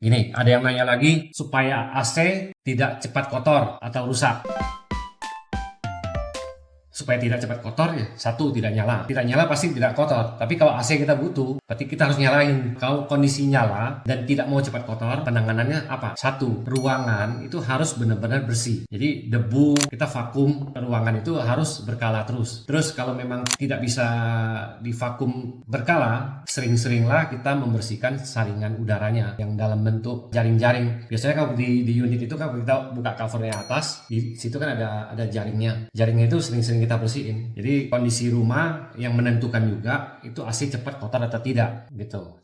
Gini, ada yang nanya lagi supaya AC tidak cepat kotor atau rusak. Supaya tidak cepat kotor ya, satu, tidak nyala. Tidak nyala pasti tidak kotor. Tapi kalau AC kita butuh, berarti kita harus nyalain. Kalau kondisi nyala dan tidak mau cepat kotor, penanganannya apa? Satu, ruangan itu harus benar-benar bersih. Jadi debu, kita vakum ruangan itu harus berkala terus. Terus kalau memang tidak bisa divakum berkala, sering-seringlah kita membersihkan saringan udaranya yang dalam bentuk jaring-jaring. Biasanya kalau di unit itu kan kita buka covernya atas, di situ kan ada jaringnya. Jaringnya itu sering-sering kita bersihin. Jadi kondisi rumah yang menentukan juga itu AC cepat kotor atau tidak gitu.